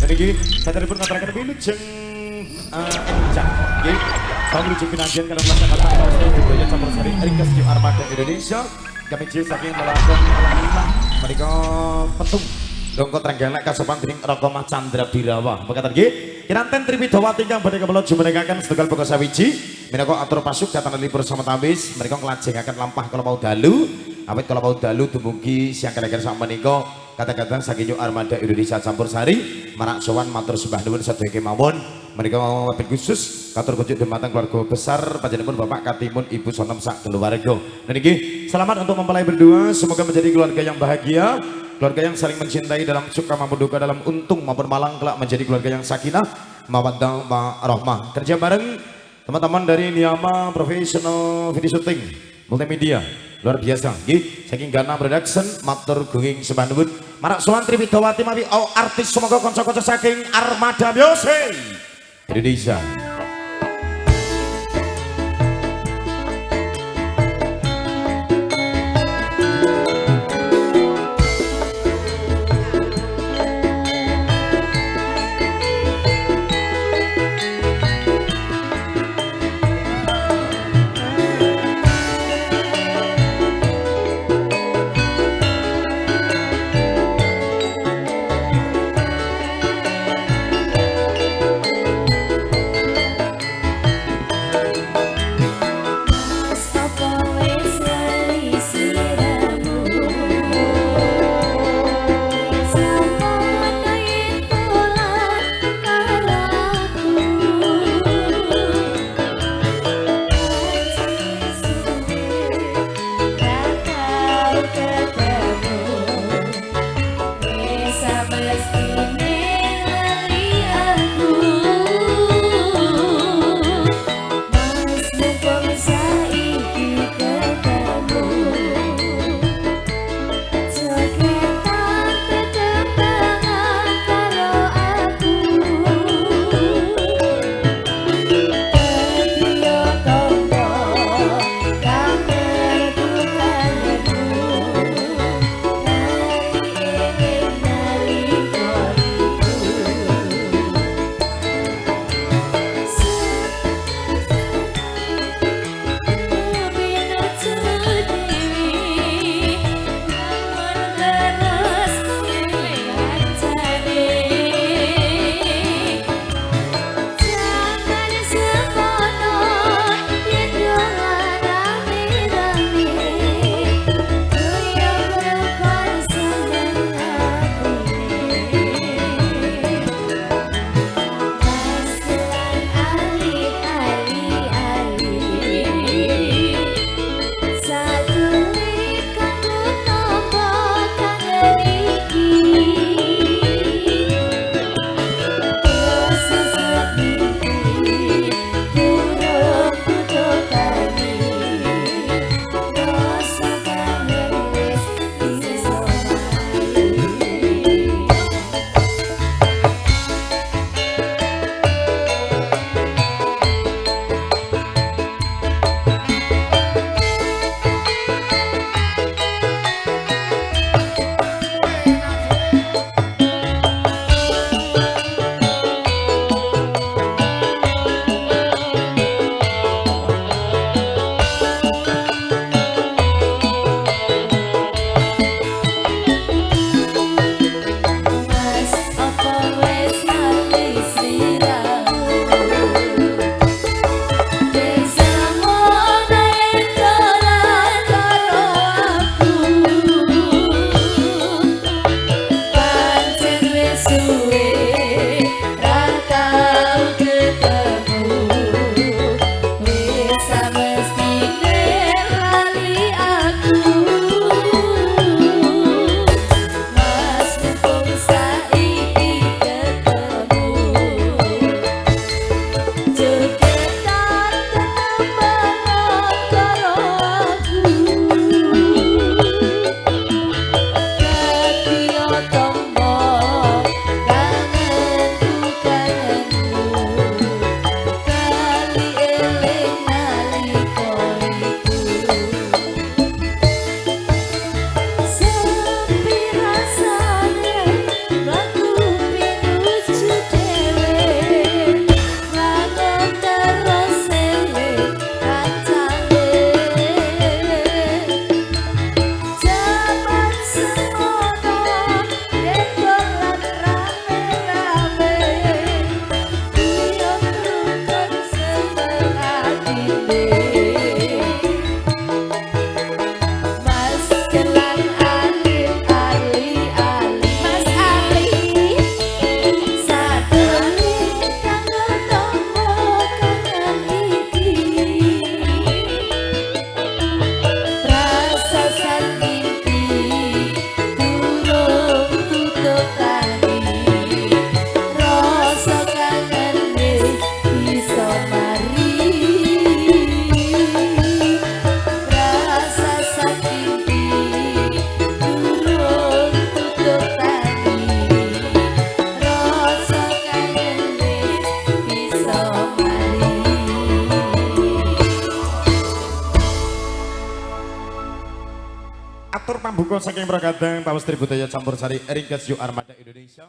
Dan ini saya pun ngaturaken wilujeng encang. Nggih. Wilujeng pinanggihan kalau melaksanakan Pak budaya campur sari ringkas di Armada Indonesia. Kami jil saking melakukan lima mereka petung. Dongko trenggalek kasopan dening Raka Candra Birawa. Mekaten nggih. Kinanten Tripidawati kang badhe kawula jumenengaken setunggal pokok sawiji. Minangka atur pasuk datang libur samawis mereka nglajengaken lampah kala mau dalu. Awit kala mau dalu dumugi siang kala-kala sak menika kata-kata saking Armada Indonesia campur sari marak sowan matur sembah nuwun sedaya kemawon. Menika wabil khusus katur kunjuk dumateng keluarga besar panjenenganipun Bapak Katimun Ibu Sonom sak keluarga. Dan nggih selamat untuk mempelai berdua, semoga menjadi keluarga yang bahagia. Keluarga yang saling mencintai dalam suka maupun duka, dalam untung maupun malang, kelak menjadi keluarga yang sakinah, mawaddah, warahmah. Kerja bareng teman-teman dari Niyama Professional Video Shooting Multimedia. Luar biasa. Nggih, saking Gana Production, matur gunging sembah nuwun. Marak sowan Tripidawati mawi artis semoga kanca-kanca saking Armada Music Indonesia. Atur pambuka saking Pragadang Pawas Tribudaya Campur Sari Ringkes Yu Armada Indonesia.